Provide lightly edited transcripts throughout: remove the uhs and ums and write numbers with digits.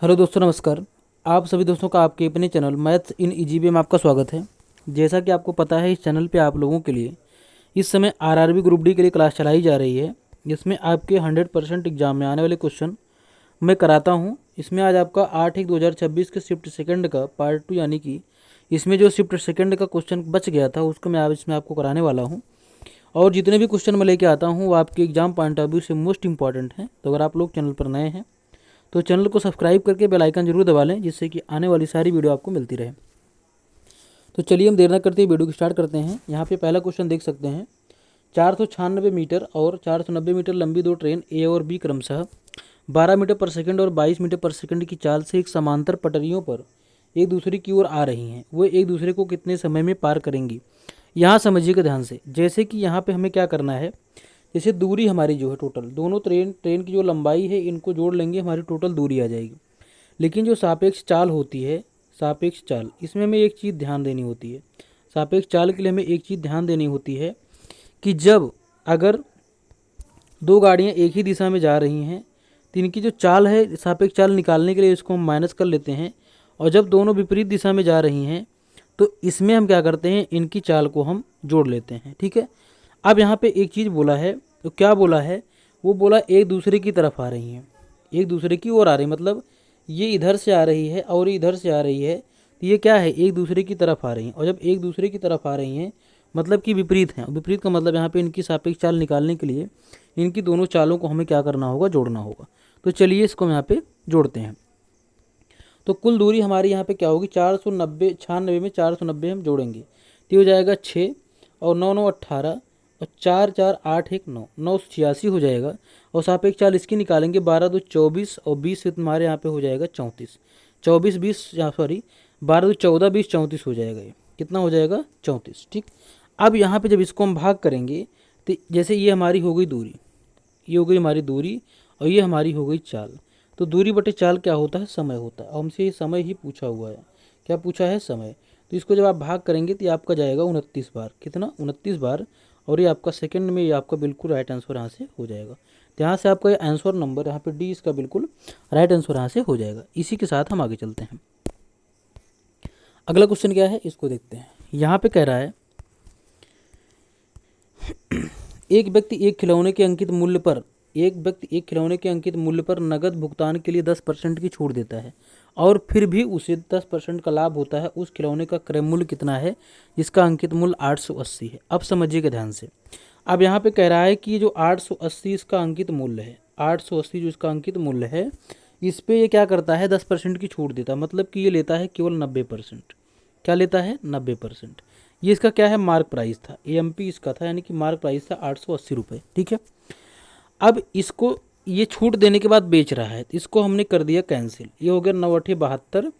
Hello दोस्तों, नमस्कार। आप सभी दोस्तों का आपके अपने चैनल मैथ्स इन ईजीबी में आपका स्वागत है। जैसा कि आपको पता है, इस चैनल पे आप लोगों के लिए इस समय आरआरबी ग्रुप डी के लिए क्लास चलाई जा रही है, जिसमें आपके 100% एग्जाम में आने वाले क्वेश्चन मैं कराता हूं। इसमें आज आपका 8/1/2026 के शिफ्ट सेकंड का पार्ट 2, यानी कि इसमें जो शिफ्ट सेकंड का क्वेश्चन बच गया था उसको मैं आज इसमें आपको कराने वाला हूँ। और जितने भी क्वेश्चन मैं लेके आता हूँ वो आपके एग्जाम पॉइंट ऑफ व्यू से मोस्ट इंपॉर्टेंट हैं। तो अगर आप लोग चैनल पर नए हैं तो चैनल को सब्सक्राइब करके बेल आइकन जरूर दबा लें, जिससे कि आने वाली सारी वीडियो आपको मिलती रहे। तो चलिए हम देर न करते वीडियो को स्टार्ट करते हैं। यहाँ पे पहला क्वेश्चन देख सकते हैं। 496 मीटर और 490 मीटर लंबी दो ट्रेन ए और बी क्रमशः 12 मीटर पर सेकंड और 22 मीटर पर सेकंड की चाल से एक समांतर पटरियों पर एक दूसरे की ओर आ रही हैं। वो एक दूसरे को कितने समय में पार करेंगी? यहाँ समझिएगा ध्यान से। जैसे कि यहाँ पे हमें क्या करना है, जैसे दूरी हमारी जो है टोटल, दोनों ट्रेन की जो लंबाई है इनको जोड़ लेंगे, हमारी टोटल दूरी आ जाएगी। लेकिन जो सापेक्ष चाल होती है, सापेक्ष चाल, इसमें हमें एक चीज़ ध्यान देनी होती है। सापेक्ष चाल के लिए हमें एक चीज़ ध्यान देनी होती है कि जब अगर दो गाड़ियाँ एक ही दिशा में जा रही हैं तो इनकी जो चाल है, सापेक्ष चाल निकालने के लिए इसको हम माइनस कर लेते हैं। और जब दोनों विपरीत दिशा में जा रही हैं तो इसमें हम क्या करते हैं, इनकी चाल को हम जोड़ लेते हैं। ठीक है। अब यहाँ पे एक चीज़ बोला है, तो क्या बोला है? वो बोला एक दूसरे की तरफ आ रही हैं, एक दूसरे की ओर आ रही, मतलब ये इधर से आ रही है और इधर से आ रही है, तो ये क्या है, एक दूसरे की तरफ आ रही हैं। और जब एक दूसरे की तरफ आ रही हैं मतलब कि विपरीत हैं। विपरीत का मतलब यहाँ पे इनकी सापेक्ष चाल निकालने के लिए इनकी दोनों चालों को हमें क्या करना होगा, जोड़ना होगा। तो चलिए इसको हम यहाँ पे जोड़ते हैं। तो कुल दूरी हमारी यहाँ पे क्या होगी, 490, 96 में 490 हम जोड़ेंगे तो हो जाएगा 6 और 9 9 18 और 4 4 8 1 9 986 हो जाएगा। और सापेक्ष चाल इसकी निकालेंगे, 12 2 24 और 20 से तुम्हारे यहाँ पे हो जाएगा 34। 24 20 सॉरी 12 2 14 20 34 हो जाएगा। ये कितना हो जाएगा, 34। ठीक। अब यहाँ पे जब इसको हम भाग करेंगे तो जैसे ये हमारी हो गई दूरी, ये हो गई हमारी दूरी और ये हमारी हो गई चाल। तो दूरी बटे चाल क्या होता है, समय होता है। और हमसे ये समय ही पूछा हुआ है। क्या पूछा है, समय। तो इसको जब आप भाग करेंगे तो ये आपका जाएगा 29 बार। कितना, 29 बार। और ये आपका सेकंड में, ये आपका बिल्कुल राइट आंसर यहाँ से हो जाएगा। तो यहाँ से आपका ये आंसर नंबर यहाँ पे डी, इसका बिल्कुल राइट आंसर यहाँ से हो जाएगा। इसी के साथ हम आगे चलते हैं। अगला क्वेश्चन क्या है, इसको देखते हैं। यहाँ पे कह रहा है एक व्यक्ति एक खिलौने के अंकित मूल्य पर नगद भुगतान के लिए 10% की छूट देता है और फिर भी उसे 10% का लाभ होता है। उस खिलौने का क्रय मूल्य कितना है जिसका अंकित मूल्य 880 है? अब समझिएगा ध्यान से। अब यहाँ पे कह रहा है कि जो 880 इसका अंकित मूल्य है, 880 जो इसका अंकित मूल्य है, इस पे ये क्या करता है, 10% की छूट देता है। मतलब कि ये लेता है केवल 90%। क्या लेता है, 90%। ये इसका क्या है, मार्क प्राइस था, एएमपी इसका था, यानी कि मार्क प्राइस था 880 रुपये। ठीक है। अब इसको ये छूट देने के बाद बेच रहा है, तो इसको हमने कर दिया कैंसिल। ये हो गया 9/8 72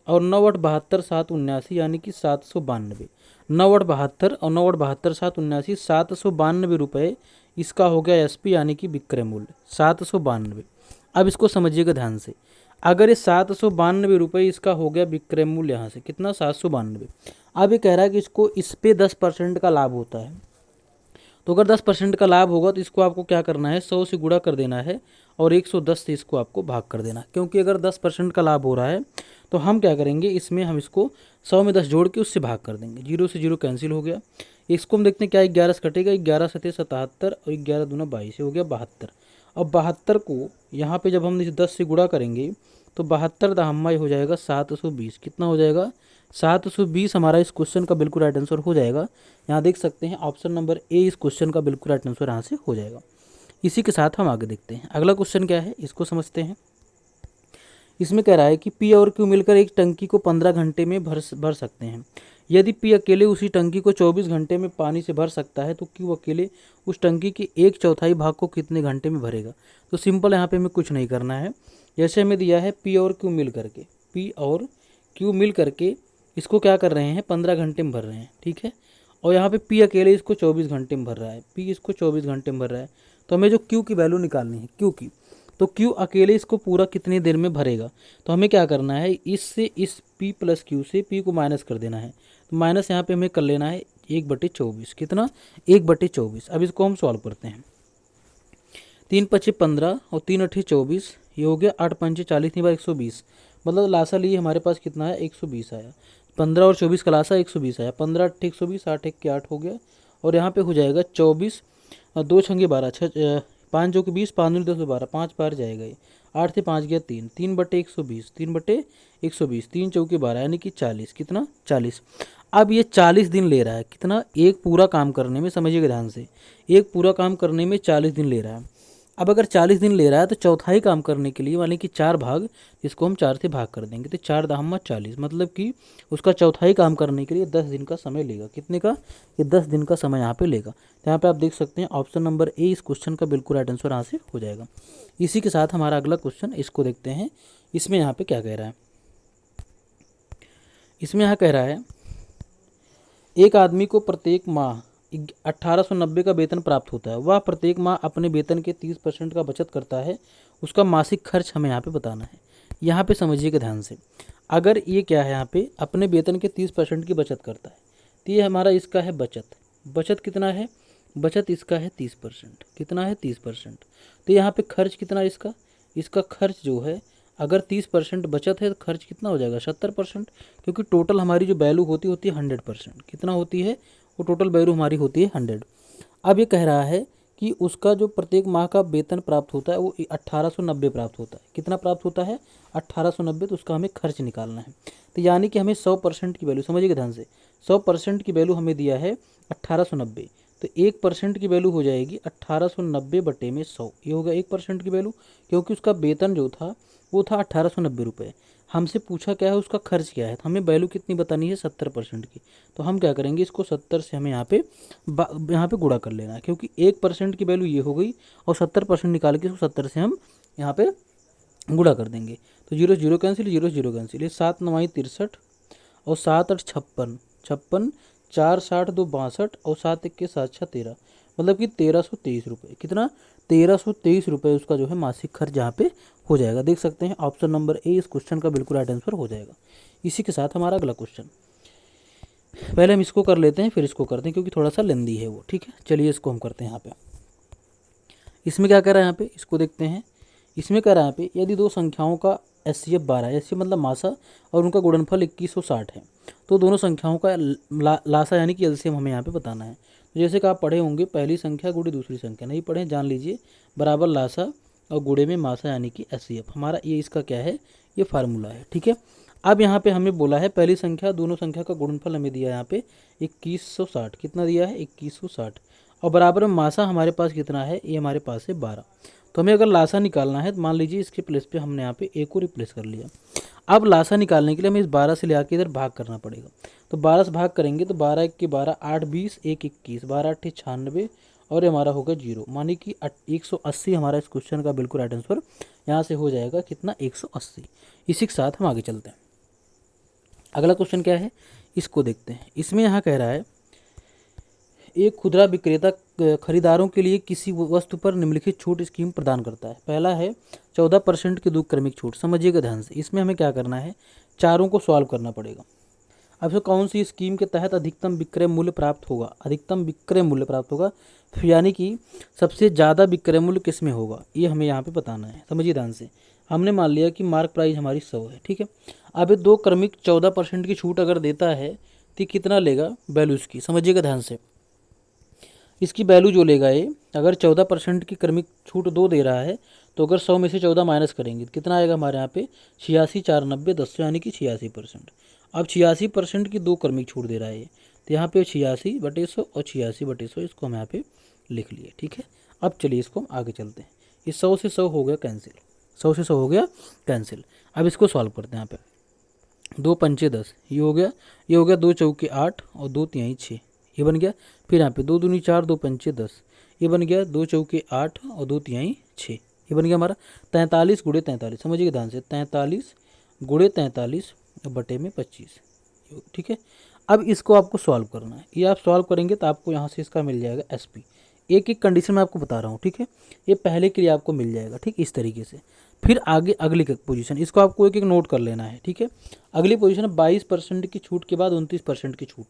और 9/8 779, यानी कि 792। 9/8 और 9/8 779, 792 रुपये इसका हो गया एसपी, यानी कि विक्रय मूल्य 792। अब इसको समझिएगा ध्यान से। अगर ये 792 रुपये इसका हो गया विक्रय मूल्य, यहाँ से कितना, 792। अब ये कह रहा है कि इसको इस पे 10% का लाभ होता है। तो अगर 10% का लाभ होगा तो इसको आपको क्या करना है, 100 से गुणा कर देना है और 110 से इसको आपको भाग कर देना है। क्योंकि अगर 10% का लाभ हो रहा है तो हम क्या करेंगे, इसमें हम इसको 100 में 10 जोड़ के उससे भाग कर देंगे। 0 से 0 कैंसिल हो गया। इसको हम देखते हैं क्या, 11 से कटेगा, 11 7 77 और 11 दूना 22 हो गया 72। अब 72 को यहाँ पे जब हम इसे 10 से गुणा करेंगे तो 72 दहम्मा हो जाएगा 720। कितना हो जाएगा, 720 हमारा इस क्वेश्चन का बिल्कुल राइट आंसर हो जाएगा। यहाँ देख सकते हैं ऑप्शन नंबर ए इस क्वेश्चन का बिल्कुल राइट आंसर यहाँ से हो जाएगा। इसी के साथ हम आगे देखते हैं। अगला क्वेश्चन क्या है, इसको समझते हैं। इसमें कह रहा है कि पी और क्यू मिलकर एक टंकी को 15 घंटे में भर सकते हैं। यदि पी अकेले उसी टंकी को 24 घंटे में पानी से भर सकता है तो क्यू अकेले उस टंकी के 1/4 भाग को कितने घंटे में भरेगा? तो सिंपल यहाँ पे हमें कुछ नहीं करना है। जैसे हमें दिया है पी और क्यू मिल करके, पी और क्यू मिल करके इसको क्या कर रहे हैं, 15 घंटे में भर रहे हैं। ठीक है। और यहाँ पे पी अकेले इसको 24 घंटे में भर रहा है, पी इसको 24 घंटे में भर रहा है। तो हमें जो क्यू की वैल्यू निकालनी है, क्यू की, तो क्यू अकेले इसको पूरा कितनी देर में भरेगा? तो हमें क्या करना है, इससे इस पी प्लस क्यू से पी को माइनस कर देना है। तो माइनस यहाँ पे हमें कर लेना है 1/24। कितना, 1/24। अब इसको हम सॉल्व करते हैं। 3 × 5 = 15 और 3 × 8 = 24, ये हो गया 8 पंचे 40 नहीं बार 120, मतलब लासा लिए हमारे पास कितना है 120 आया। 15 और 24 का लासा 120 आया, 15 8 120, 8 1 के 8 हो गया। और यहाँ पे हो जाएगा 24 और 2 छंगे 12, 5 जो कि 20, 5 दूनी 10 12, 5 बार जाएगा ये। 8 से 5 गया 3, 3 बटे 120, 3 बटे 120, 3 चौके 12 यानी कि 40, कितना 40। अब ये 40 दिन ले रहा है, कितना, एक पूरा काम करने में, समझिएगा ध्यान से, एक पूरा काम करने में 40 दिन ले रहा है। अब अगर 40 दिन ले रहा है तो चौथाई काम करने के लिए माने कि 4 भाग, इसको हम 4 से भाग कर देंगे तो 4 दाहमा 40, मतलब कि उसका चौथाई काम करने के लिए 10 दिन का समय लेगा। कितने का, ये 10 दिन का समय यहाँ पे लेगा। तो यहाँ पे आप देख सकते हैं ऑप्शन नंबर ए इस क्वेश्चन का बिल्कुल राइट आंसर यहाँ से हो जाएगा। इसी के साथ हमारा अगला क्वेश्चन, इसको देखते हैं। इसमें यहाँ पे क्या कह रहा है, इसमें यहाँ कह रहा है एक आदमी को प्रत्येक माह 1890 का वेतन प्राप्त होता है, वह प्रत्येक माह अपने वेतन के 30% का बचत करता है, उसका मासिक खर्च हमें यहाँ पे बताना है। यहाँ पे समझिएगा ध्यान से, अगर ये क्या है यहाँ पे अपने वेतन के 30% की बचत करता है तो ये हमारा इसका है बचत, बचत कितना है, बचत इसका है 30%, कितना है 30%। तो यहाँ पे खर्च कितना इसका, इसका खर्च जो है अगर 30% बचत है तो खर्च कितना हो जाएगा 70%, क्योंकि टोटल हमारी जो वैल्यू होती है 100%, कितना होती है वो टोटल वैल्यू हमारी होती है 100। अब ये कह रहा है कि उसका जो प्रत्येक माह का वेतन प्राप्त होता है वो 1890 प्राप्त होता है, कितना प्राप्त होता है 1890, तो उसका हमें खर्च निकालना है। तो यानी कि हमें 100% की वैल्यू, समझिएगा ध्यान से, 100% की वैल्यू हमें दिया है 1890, तो 1% की वैल्यू हो जाएगी 1890 बटे में 100, ये होगा 1% की वैल्यू, क्योंकि उसका वेतन जो था वो था 1890 रुपये। हमसे पूछा क्या है उसका खर्च क्या है, तो हमें वैल्यू कितनी बतानी है 70% की। तो हम क्या करेंगे, इसको 70 से हमें यहाँ पे गुणा कर लेना है, क्योंकि 1% की वैल्यू ये हो गई और 70% निकाल के इसको 70 से हम यहाँ पे गुणा कर देंगे। तो 0 0 कैंसिल, 0 0 कैंसिल, ये 7 9 63 और 7 8 56, 56 4 60 2 62 और 7 1 के 7 6 13, मतलब कि 1323 रुपये, कितना 1323 रुपये उसका जो है मासिक खर्च यहाँ पे हो जाएगा। देख सकते हैं ऑप्शन नंबर ए इस क्वेश्चन का बिल्कुल राइट आंसर हो जाएगा। इसी के साथ हमारा अगला क्वेश्चन, पहले हम इसको कर लेते हैं फिर इसको करते हैं क्योंकि थोड़ा सा लेंदी है वो, ठीक है। चलिए इसको हम करते हैं यहाँ पे। इसमें क्या कर रहा है यहाँ पे, इसको देखते हैं। इसमें कह रहा है यहाँ पे यदि दो संख्याओं का एचसीएफ 12 है, एचसीएफ मतलब मासा, और उनका गुणनफल 2160 है, तो दोनों संख्याओं का लासा यानी कि एलसीएम हमें यहाँ पे बताना है। तो जैसे कि आप पढ़े होंगे पहली संख्या गुणे दूसरी संख्या, नहीं पढ़े जान लीजिए, बराबर लासा और गुणे में मासा यानी कि एचसीएफ, हमारा ये इसका क्या है, ये फार्मूला है, ठीक है। अब यहाँ पे हमें बोला है पहली संख्या दोनों संख्या का गुणनफल हमें दिया है यहाँ पे 2160, कितना दिया है 2160, और बराबर में मासा हमारे पास कितना है, ये हमारे पास है 12। तो हमें अगर लासा निकालना है तो मान लीजिए इसके प्लेस पे हमने यहाँ पे ए को रिप्लेस कर लिया। अब लासा निकालने के लिए हमें इस 12 से ले आके इधर भाग करना पड़ेगा। तो 12 से भाग करेंगे तो 12 1 के 12, 8 20, 1 21, 12 8 96 और ये हमारा होगा 0, मानी कि 180 हमारा इस क्वेश्चन का बिल्कुल राइट आंसर यहाँ से हो जाएगा, कितना 180। इसी के साथ हम आगे चलते हैं। अगला क्वेश्चन क्या है इसको देखते हैं। इसमें यहाँ कह रहा है एक खुदरा विक्रेता खरीदारों के लिए किसी वस्तु पर निम्नलिखित छूट स्कीम प्रदान करता है। पहला है 14% की 2 क्रमिक छूट, समझिएगा ध्यान से। इसमें हमें क्या करना है, चारों को सॉल्व करना पड़ेगा। अब से कौन सी स्कीम के तहत अधिकतम विक्रय मूल्य प्राप्त होगा, अधिकतम विक्रय मूल्य प्राप्त होगा, यानी कि सबसे ज़्यादा विक्रय मूल्य किस में होगा, ये हमें यहाँ पे बताना है। समझिए ध्यान से, हमने मान लिया कि मार्क प्राइस हमारी 100 है, ठीक है। अब ये 2 क्रमिक 14% की छूट अगर देता है तो कितना लेगा वैल्यू इसकी, समझिएगा ध्यान से। इसकी वैल्यू जो लेगा ये, अगर 14% की क्रमिक छूट 2 दे रहा है तो अगर 100 में से 14 माइनस करेंगे तो कितना आएगा हमारे यहाँ पे 86 4 90 10, यानी कि 86%। अब 86% की 2 क्रमिक छूट दे रहा है ये, तो यहाँ पे 86/100 और 86/100 इसको हम यहाँ पे लिख लिए, ठीक है। अब चलिए इसको हम आगे चलते हैं। ये 100 से 100 हो गया कैंसिल, 100 से 100 हो गया कैंसिल। अब इसको सॉल्व करते हैं। यहाँ पे 2 पंचे 10, ये हो गया, ये हो गया 2 चौके 8 और 2 तिहाई 6, ये बन गया। फिर यहाँ पे 2 दूनी 4 2 पंचे 10, ये बन गया 2 चौके 8 और 2 तिहाई 6, ये बन गया हमारा 43 गुणे 43, समझिए ध्यान से, 43 गुणे 43 बटे में 25, ठीक है। अब इसको आपको सॉल्व करना है। ये आप सॉल्व करेंगे तो आपको यहाँ से इसका मिल जाएगा एसपी। एक एक कंडीशन में आपको बता रहा हूँ, ठीक है। ये पहले के लिए आपको मिल जाएगा, ठीक, इस तरीके से। फिर आगे अगली पोजीशन, इसको आपको एक एक नोट कर लेना है, ठीक है। अगली पोजीशन 22% की छूट के बाद 29% की छूट,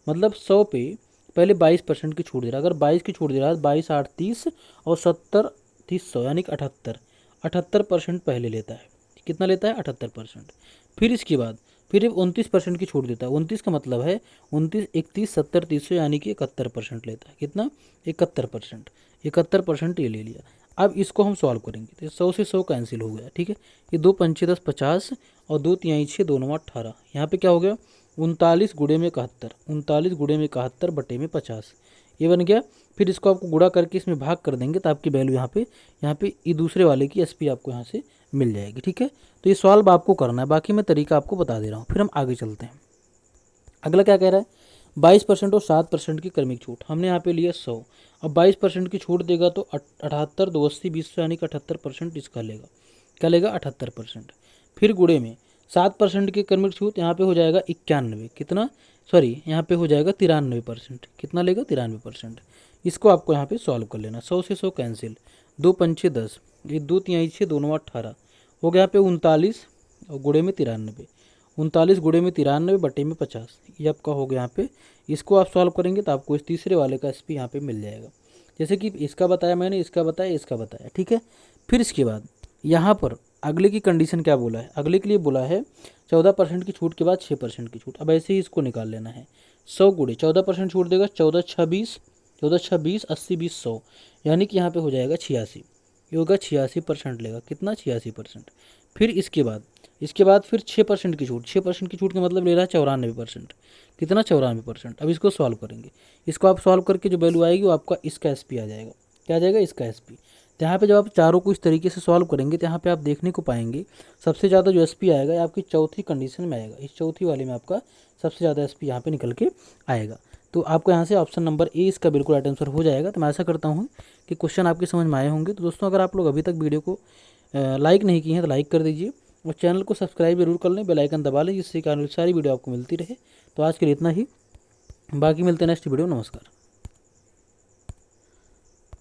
मतलब 100 पे पहले 22% की छूट दे रहा है। अगर 22 की छूट दे रहा है 22 8 30 और 70 30 100, यानी कि 78। 78% पहले लेता है। कितना लेता है? 78%। फिर इसके बाद फिर 29% की छूट देता है। 29 का मतलब है 29, 31, 70, 30 यानी कि 71% लेता है। कितना? 71%। 71% ये ले लिया। अब इसको हम सॉल्व करेंगे तो 100 से 100 कैंसिल हो गया। ठीक है, ये 2 पंचे 10, 50 और 2 तिहाई 6, 2 9 18। यहाँ पे क्या हो गया? 39 गुणे में 71, 39 गुणे में 71 बटे में 50, ये बन गया। फिर इसको आपको गुणा करके इसमें भाग कर देंगे तो आपकी वैल्यू यहाँ पे ये दूसरे वाले की एसपी आपको यहाँ से मिल जाएगी। ठीक है, तो ये सॉल्व आपको करना है, बाकी मैं तरीका आपको बता दे रहा हूँ। फिर हम आगे चलते हैं। अगला क्या कह रहा है? 22% और 7% की क्रमिक छूट। हमने यहाँ पे लिया 100। अब 22% की छूट देगा तो 78, 2 80, 20 यानी कि 78% इसका लेगा। क्या लेगा? 78%। फिर गुणे में 7% की क्रमिक छूट, यहाँ पे हो जाएगा 91। कितना? सॉरी, यहाँ पे हो जाएगा 93%। कितना लेगा? 93%। इसको आपको यहाँ पे सॉल्व कर लेना। 100 से 100 कैंसिल, 2 पंचे 10, ये 2 तिहाई 6, 2 9 18 हो गया। यहाँ पे 39 और गुणे में 93, 39 गुणे में 93 बटे में 50, ये आपका हो गया यहाँ पे। इसको आप सॉल्व करेंगे तो आपको इस तीसरे वाले का एसपी यहाँ पे मिल जाएगा। जैसे कि इसका बताया मैंने, इसका बताया, इसका बताया। ठीक है, फिर इसके बाद यहाँ पर अगले की कंडीशन क्या बोला है? अगले के लिए बोला है 14% की छूट के बाद 6% की छूट। अब ऐसे ही इसको निकाल लेना है। 100 गुणे 14% छूट देगा, 14 26, 14 26, 80 20 100 यानी कि यहाँ पे हो जाएगा 86। ये होगा 86% लेगा। कितना? 86%। फिर इसके बाद फिर 6% की छूट, 6% की छूट का मतलब ले रहा है 94%। कितना? 94%। अब इसको सॉल्व करेंगे। इसको आप सॉल्व करके जो वैल्यू आएगी वो आपका इसका एसपी आ जाएगा। क्या आ जाएगा? इसका एसपी। तो यहाँ पे जब आप चारों को इस तरीके से सॉल्व करेंगे तो यहाँ पे आप देखने को पाएंगे सबसे ज़्यादा जो एसपी आएगा ये आपकी चौथी कंडीशन में आएगा। इस चौथी वाले में आपका सबसे ज़्यादा एसपी यहाँ पे निकल के आएगा। तो आपको यहाँ से ऑप्शन नंबर ए इसका बिल्कुल राइट आंसर हो जाएगा। तो मैं ऐसा करता हूँ कि क्वेश्चन आपकी समझ में आए होंगे। तो दोस्तों, अगर आप लोग अभी तक वीडियो को लाइक नहीं किए हैं तो लाइक कर दीजिए और चैनल को सब्सक्राइब जरूर कर लें, बेल आइकन दबा लें, जिससे कारण सारी वीडियो आपको मिलती रहे। तो आज के लिए इतना ही, बाकी मिलते हैं नेक्स्ट वीडियो। नमस्कार।